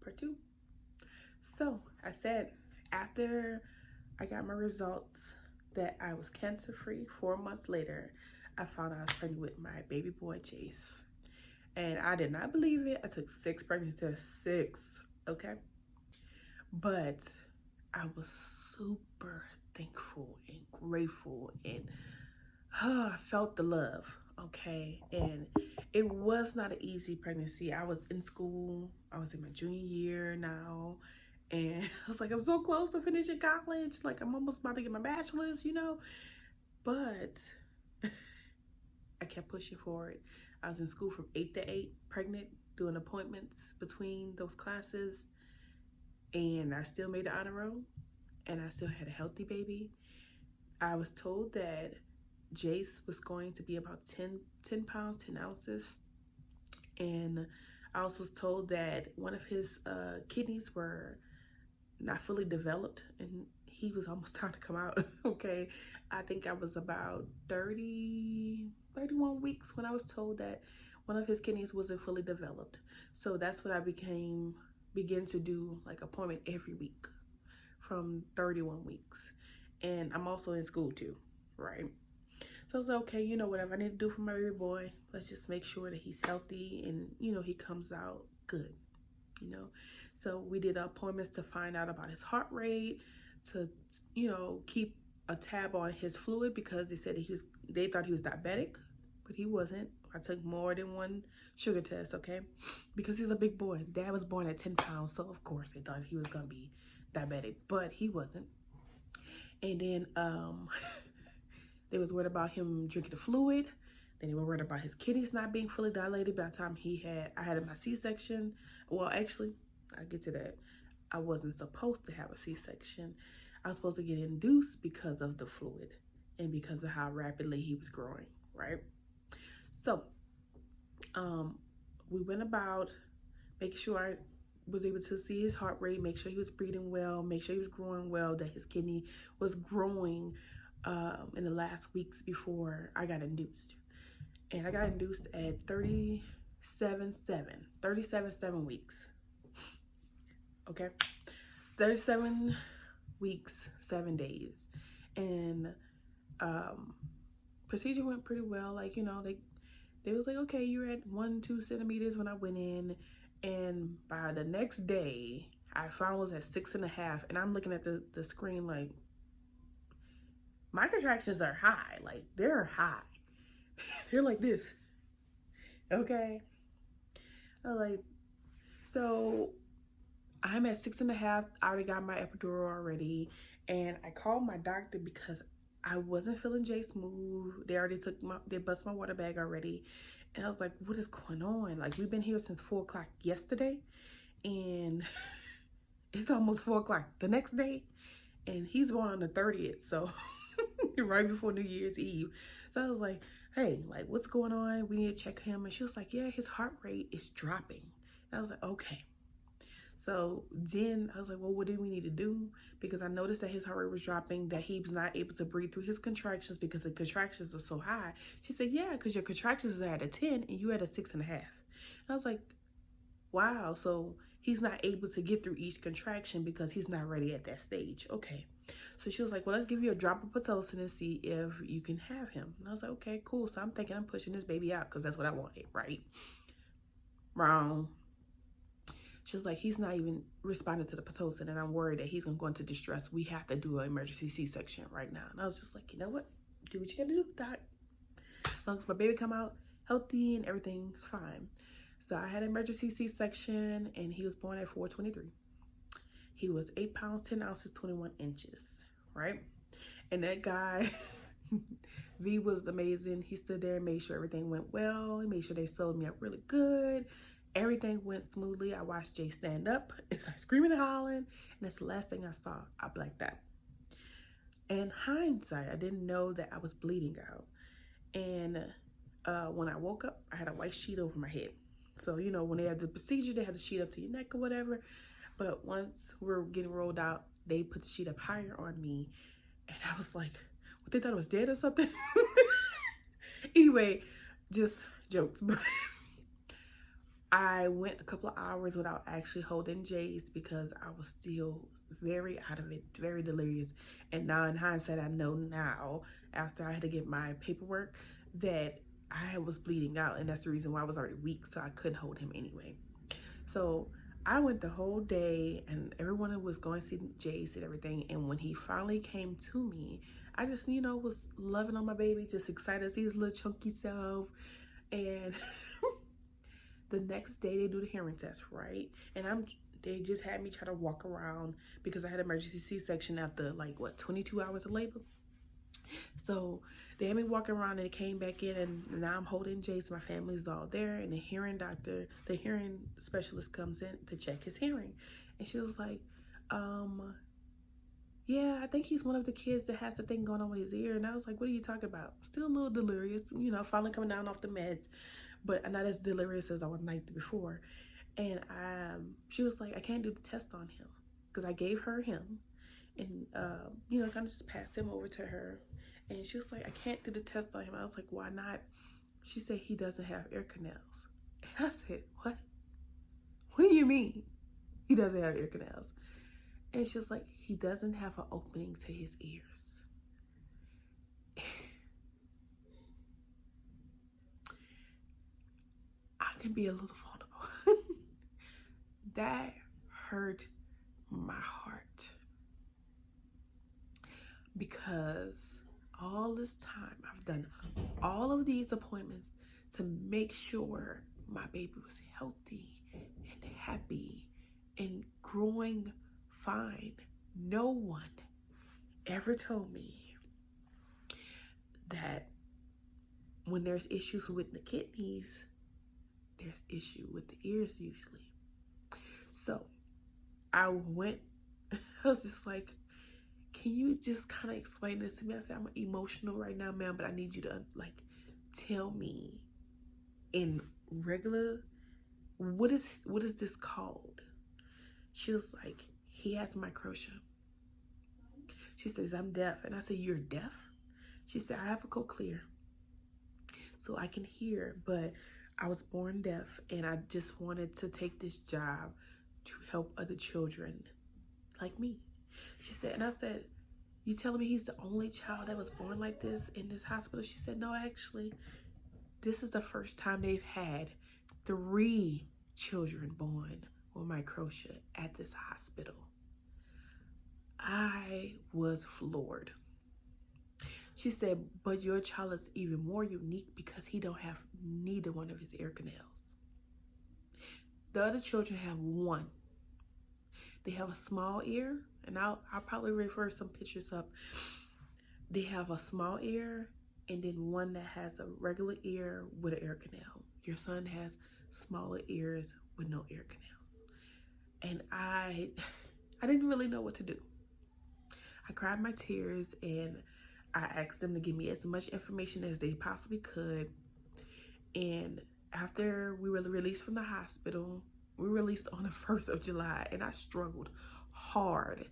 part 2. So I said after I got my results that I was cancer free, 4 months later, I found out I was pregnant with my baby boy Jace. And I did not believe it. I took 6 pregnancy tests, 6, okay? But I was super thankful and grateful, and I felt the love, okay? And it was not an easy pregnancy. I was in school. I was in my junior year now. And I was like, I'm so close to finishing college. Like, I'm almost about to get my bachelor's, you know? But I kept pushing for it. I was in school from 8 to 8, pregnant, doing appointments between those classes. And I still made the honor roll. And I still had a healthy baby. I was told that Jace was going to be about 10 pounds, 10 ounces. And I also was told that one of his kidneys were not fully developed, and he was almost time to come out, okay? I think I was about 31 weeks when I was told that one of his kidneys wasn't fully developed. So that's what I begin to do, like appointment every week from 31 weeks. And I'm also in school too, right? So I was like, okay, you know, whatever I need to do for my baby boy, let's just make sure that he's healthy and, you know, he comes out good, you know. So we did appointments to find out about his heart rate, to, you know, keep a tab on his fluid, because they said they thought he was diabetic, but he wasn't. I took more than one sugar test, okay? Because he's a big boy. Dad was born at 10 pounds, so of course they thought he was gonna be diabetic, but he wasn't. And then they was worried about him drinking the fluid. Then they were worried about his kidneys not being fully dilated by the time I had my C-section. Well, actually, I'll get to that. I wasn't supposed to have a C-section. I was supposed to get induced because of the fluid and because of how rapidly he was growing, right? So, we went about making sure I was able to see his heart rate, make sure he was breathing well, make sure he was growing well, that his kidney was growing in the last weeks before I got induced. And I got induced at 37.7 weeks. Okay, 37 weeks, 7 days. And procedure went pretty well. Like, you know, they was like, okay, you're at 1-2 centimeters when I went in. And by the next day, I found was at 6.5. And I'm looking at the screen like, my contractions are high. Like, they're high. They're like this. Okay. I was like, so I'm at 6.5. I already got my epidural already. And I called my doctor because I wasn't feeling Jace move. They already they bust my water bag already. And I was like, what is going on? Like, we've been here since 4 o'clock yesterday. And it's almost 4 o'clock the next day. And he's born on the 30th. So right before New Year's Eve. So I was like, hey, like, what's going on? We need to check him. And she was like, yeah, his heart rate is dropping. And I was like, okay. So then I was like, well, what do we need to do? Because I noticed that his heart rate was dropping, that he was not able to breathe through his contractions because the contractions are so high. She said, yeah, because your contractions are at a 10 and you at a 6.5. And I was like, wow. So he's not able to get through each contraction because he's not ready at that stage. Okay. So she was like, well, let's give you a drop of Pitocin and see if you can have him. And I was like, okay, cool. So I'm thinking I'm pushing this baby out because that's what I wanted, right? Wrong. She was like, he's not even responding to the Pitocin, and I'm worried that he's going to go into distress. We have to do an emergency C-section right now. And I was just like, you know what? Do what you got to do, doc. As long as my baby come out healthy and everything's fine. So I had an emergency C-section, and he was born at 4:23. He was 8 pounds, 10 ounces, 21 inches, right? And that guy, V, was amazing. He stood there and made sure everything went well. He made sure they sewed me up really good. Everything went smoothly. I watched Jay stand up and start screaming and hollering. And that's the last thing I saw. I blacked out. In hindsight, I didn't know that I was bleeding out. And when I woke up, I had a white sheet over my head. So, you know, when they had the procedure, they had the sheet up to your neck or whatever. But once we're getting rolled out, they put the sheet up higher on me. And I was like, what, they thought I was dead or something? Anyway, just jokes. But I went a couple of hours without actually holding Jace because I was still very out of it, very delirious. And now in hindsight, I know now, after I had to get my paperwork, that I was bleeding out, and that's the reason why I was already weak, so I couldn't hold him anyway. So I went the whole day, and everyone was going to see Jace and everything. And when he finally came to me, I just, you know, was loving on my baby, just excited to see his little chunky self. And the next day they do the hearing test, right? And they just had me try to walk around because I had emergency C-section after like what, 22 hours of labor. So they had me walking around, and it came back in, and now I'm holding Jace. My family's all there, and the hearing specialist comes in to check his hearing. And she was like, yeah, I think he's one of the kids that has the thing going on with his ear. And I was like, what are you talking about? Still a little delirious, you know, finally coming down off the meds, but I'm not as delirious as I was the night before. And she was like, I can't do the test on him, because I gave her him, and you know, kind of just passed him over to her. And she was like, I can't do the test on him. I was like, why not? She said he doesn't have ear canals. And I said, what? What do you mean he doesn't have ear canals? And she was like, he doesn't have an opening to his ears. I can be a little vulnerable. That hurt my heart, because all this time I've done all of these appointments to make sure my baby was healthy and happy and growing fine. No one ever told me that when there's issues with the kidneys, there's issue with the ears usually. So I was just like, can you just kind of explain this to me? I said, I'm emotional right now, ma'am, but I need you to like tell me in regular, what is this called? She was like, he has microtia. She says, I'm deaf. And I said, you're deaf? She said, I have a cochlear, so I can hear, but I was born deaf, and I just wanted to take this job to help other children like me. She said, and I said, you telling me he's the only child that was born like this in this hospital? She said, no, actually, this is the first time they've had 3 children born with microtia at this hospital. I was floored. She said, but your child is even more unique because he don't have neither one of his ear canals. The other children have one. They have a small ear, and I'll probably refer some pictures up. They have a small ear, and then one that has a regular ear with an ear canal. Your son has smaller ears with no ear canals. And I didn't really know what to do. I cried my tears, and I asked them to give me as much information as they possibly could. And after we were released from the hospital, we were released on the 1st of July, and I struggled hard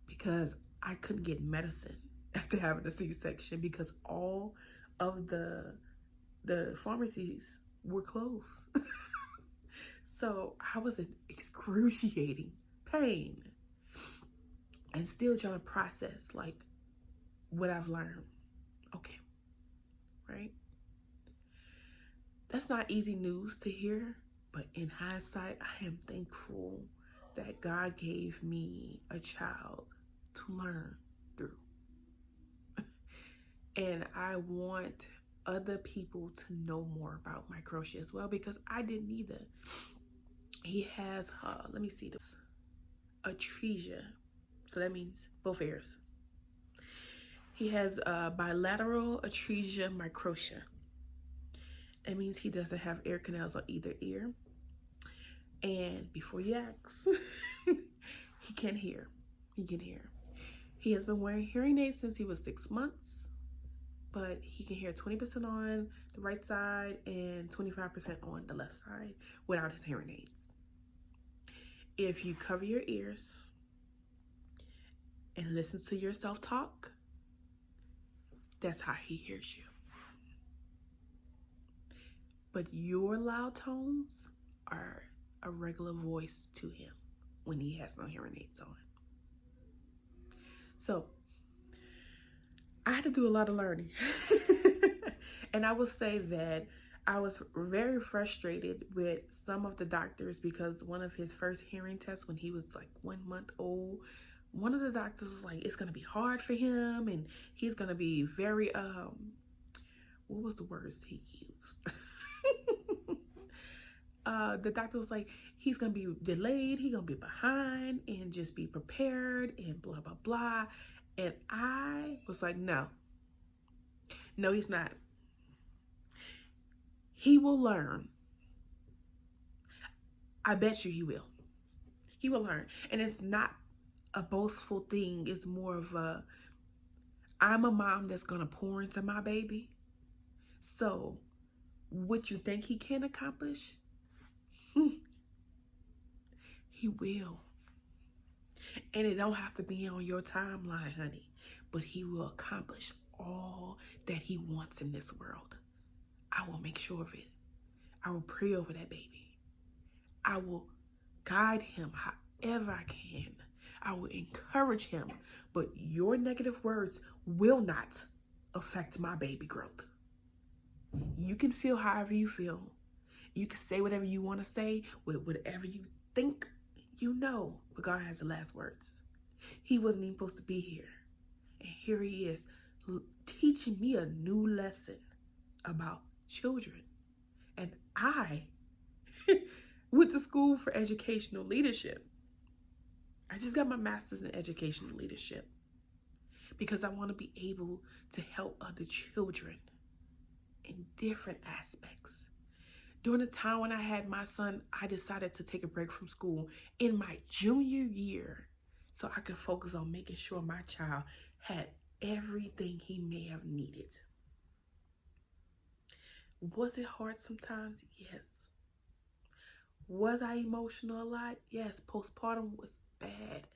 because I couldn't get medicine after having a C-section because all of the pharmacies were closed. So I was in excruciating pain and still trying to process like what I've learned. Okay, right? That's not easy news to hear, but in hindsight, I am thankful that God gave me a child to learn through. And I want other people to know more about microtia as well, because I didn't either. He has, let me see this, atresia. So that means both ears. He has bilateral Atresia Microtia. That means he doesn't have ear canals on either ear. And before you ask, he can hear. He can hear. He has been wearing hearing aids since he was 6 months, but he can hear 20% on the right side and 25% on the left side without his hearing aids. If you cover your ears and listen to yourself talk, that's how he hears you. But your loud tones are a regular voice to him when he has no hearing aids on. So I had to do a lot of learning. And I will say that I was very frustrated with some of the doctors because one of his first hearing tests when he was like 1 month old, one of the doctors was like, it's going to be hard for him and he's going to be very, what was the words he used? The doctor was like, he's going to be delayed, he's going to be behind, and just be prepared and blah, blah, blah. And I was like, no, he's not. He will learn. I bet you he will. He will learn. And it's not a boastful thing. It's more of a, I'm a mom that's going to pour into my baby. So what you think he can accomplish? He will. And it don't have to be on your timeline, honey. But he will accomplish all that he wants in this world. I will make sure of it. I will pray over that baby. I will guide him however I can. I will encourage him. But your negative words will not affect my baby growth. You can feel however you feel. You can say whatever you want to say with whatever you think you know. But God has the last words. He wasn't even supposed to be here. And here he is teaching me a new lesson about children. And I went to school for educational leadership. I just got my master's in educational leadership because I want to be able to help other children in different aspects. During the time when I had my son, I decided to take a break from school in my junior year so I could focus on making sure my child had everything he may have needed. Was it hard sometimes? Yes. Was I emotional a lot? Yes. Postpartum was bad.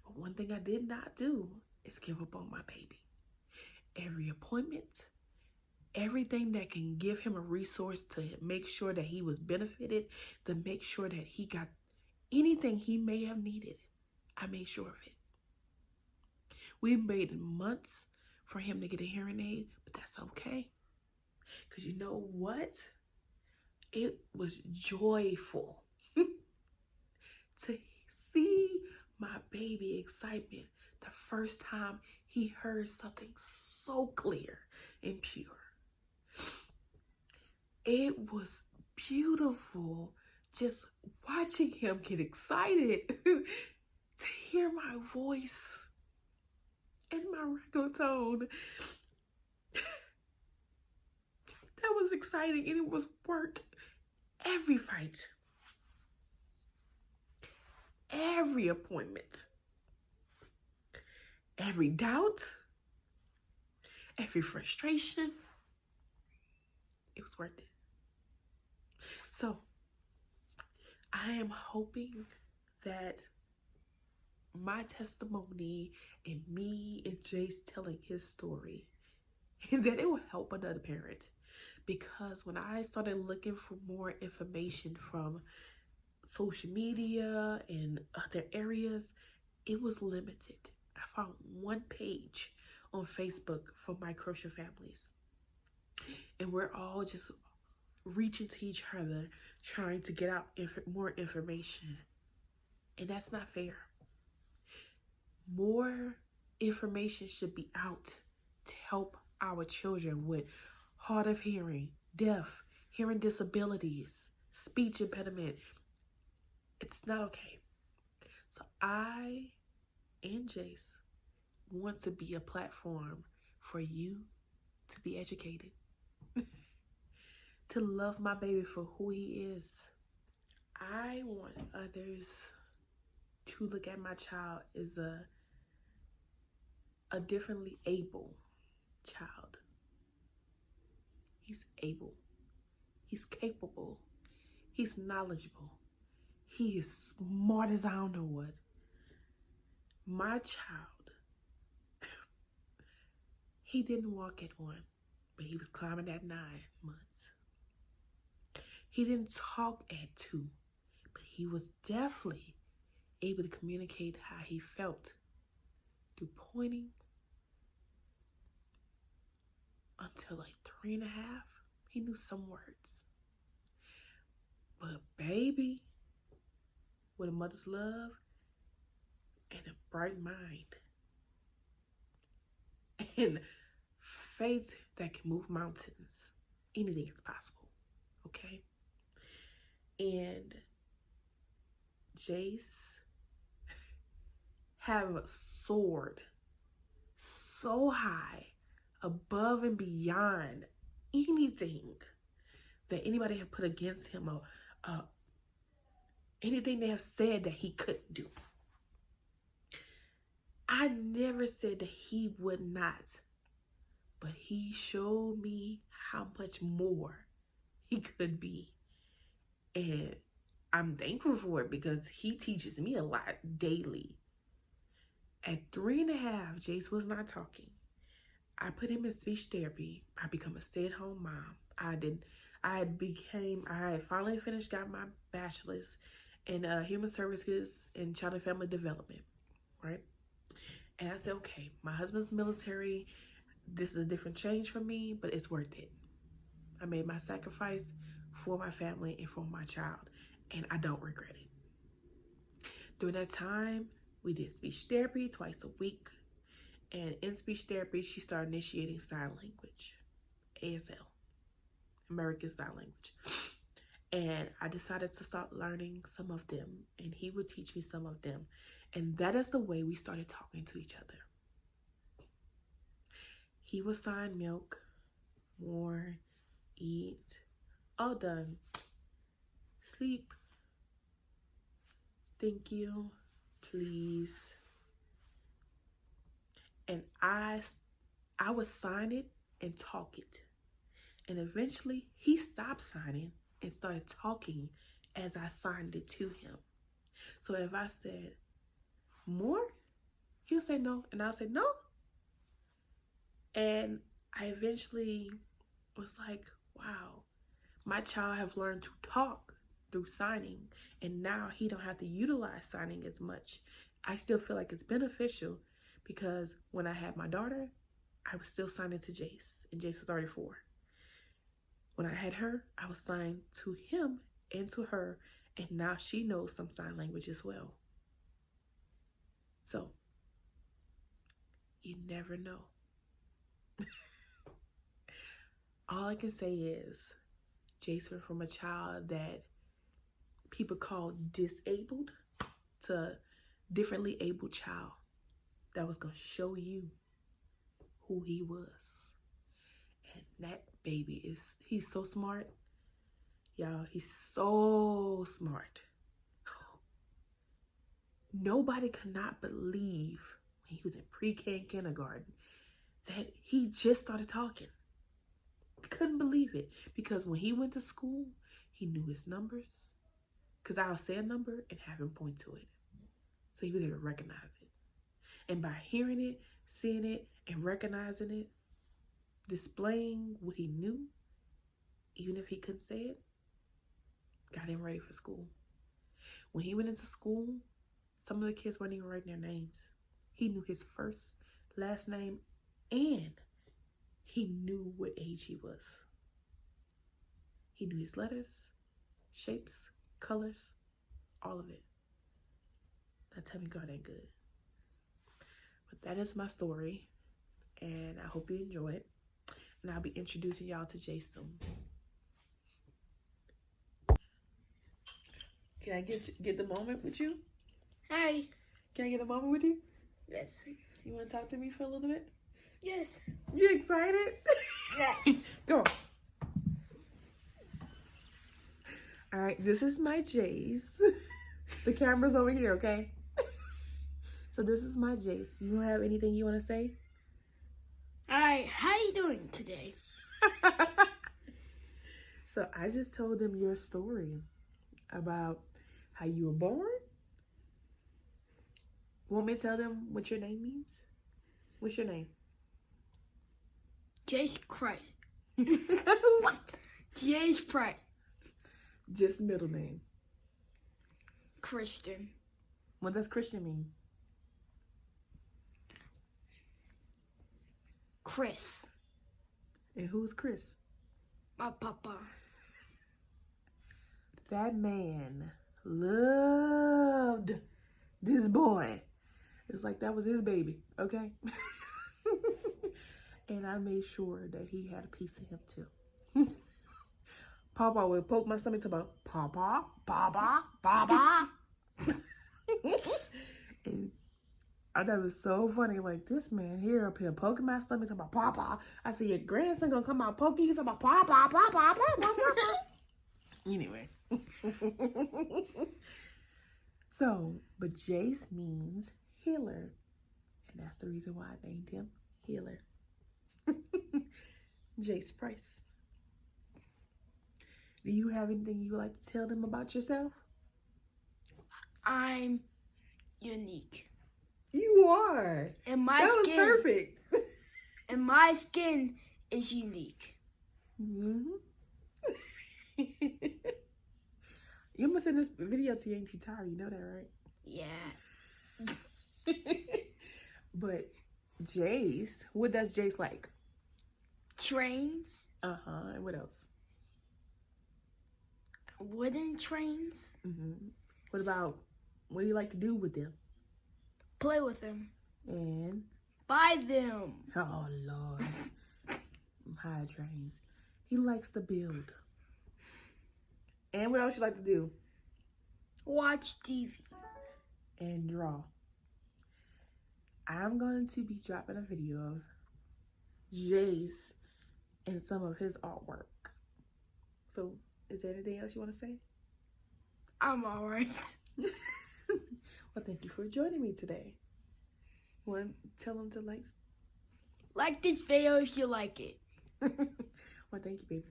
But one thing I did not do is give up on my baby. Every appointment, everything that can give him a resource to make sure that he was benefited, to make sure that he got anything he may have needed, I made sure of it. We waited months for him to get a hearing aid, but that's okay. Because you know what? It was joyful to see my baby excitement the first time he heard something so clear and pure. It was beautiful just watching him get excited to hear my voice in my regular tone. That was exciting, and it was worth every fight, every appointment, every doubt, every frustration. It was worth it. So I am hoping that my testimony and me and Jace telling his story, that it will help another parent. Because when I started looking for more information from social media and other areas, it was limited. I found one page on Facebook for microtia families. And we're all just reaching to each other, trying to get out more information. And that's not fair. More information should be out to help our children with hard of hearing, deaf, hearing disabilities, speech impediment. It's not okay. So I and Jace want to be a platform for you to be educated, to love my baby for who he is. I want others to look at my child as a differently able child. He's able. He's capable. He's knowledgeable. He is smart as I don't know what. My child, he didn't walk at 1, but he was climbing at 9 months. He didn't talk at 2, but he was definitely able to communicate how he felt through pointing until like 3.5. He knew some words. But baby, with a mother's love and a bright mind and faith that can move mountains, anything is possible, okay? And Jace have soared so high above and beyond anything that anybody have put against him or anything they have said that he couldn't do. I never said that he would not, but he showed me how much more he could be. And I'm thankful for it because he teaches me a lot daily. At 3.5, Jace was not talking. I put him in speech therapy. I become a stay-at-home mom. I had finally finished, got my bachelor's in human services and child and family development, right? And I said, okay, my husband's military. This is a different change for me, but it's worth it. I made my sacrifice for my family and for my child, and I don't regret it. During that time, we did speech therapy twice a week. And in speech therapy, she started initiating sign language, ASL, American Sign Language. And I decided to start learning some of them, and he would teach me some of them. And that is the way we started talking to each other. He would sign milk, warn, eat, all done. Sleep, thank you, please. And I would sign it and talk it. And eventually he stopped signing and started talking as I signed it to him. So if I said more, he'll say no, and I'll say no. And I eventually was like, wow, my child have learned to talk through signing, and now he don't have to utilize signing as much. I still feel like it's beneficial because when I had my daughter, I was still signing to Jace, and Jace was already 4. When I had her, I was signed to him and to her, and now she knows some sign language as well. So, you never know. All I can say is, Jace went from a child that people call disabled to differently abled child that was going to show you who he was. And that baby he's so smart. Y'all, he's so smart. Nobody could not believe when he was in pre-K and kindergarten that he just started talking. Couldn't believe it, because when he went to school, he knew his numbers. Because I'll say a number and have him point to it. So he was able to recognize it. And by hearing it, seeing it, and recognizing it, displaying what he knew, even if he couldn't say it, got him ready for school. When he went into school, some of the kids weren't even writing their names. He knew his first, last name, and he knew what age he was. He knew his letters, shapes, colors, all of it. Now tell me God ain't good. But that is my story, and I hope you enjoy it. And I'll be introducing y'all to Jace soon. Can I get the moment with you? Hi. Can I get a moment with you? Yes. You want to talk to me for a little bit? Yes. You excited? Yes. Go. All right, this is my Jace. The camera's over here, okay? So this is my Jace. You have anything you want to say? Hi. How you doing today? So I just told them your story about how you were born. Want me to tell them what your name means? What's your name? Jace Pratt. What? Jace Pratt. Just middle name. Christian. What does Christian mean? Chris. And who's Chris? My papa. That man loved this boy. It's like that was his baby, okay? And I made sure that he had a piece of him too. Papa would poke my stomach to about Papa, Papa, Papa. And I thought it was so funny. Like, this man here up here poking my stomach to about Papa. I said, your grandson gonna come out poking you to about Papa, Papa, Papa, Papa. Anyway. So, but Jace means healer. And that's the reason why I named him Healer. Jace Price. Do you have anything you would like to tell them about yourself? I'm unique. You are. And my that skin. was perfect. And my skin is unique. Mm-hmm. You must send this video to your Auntie Tara. You know that, right? Yeah. But Jace, what does Jace like? Trains. And what else? Wooden trains. What do you like to do with them? Play with them. And? Buy them. Oh, Lord. High trains. He likes to build. And what else you like to do? Watch TV. And draw. I'm going to be dropping a video of Jace and some of his artwork. So, is there anything else you want to say? I'm alright. Well, thank you for joining me today. Want to tell them to like this video if you like it. Well, thank you, baby.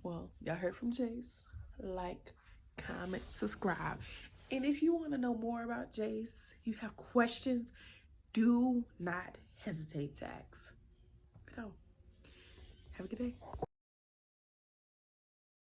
Well, y'all heard from Jace. Like, comment, subscribe. And if you want to know more about Jace, you have questions, do not hesitate to ask. So, have a good day.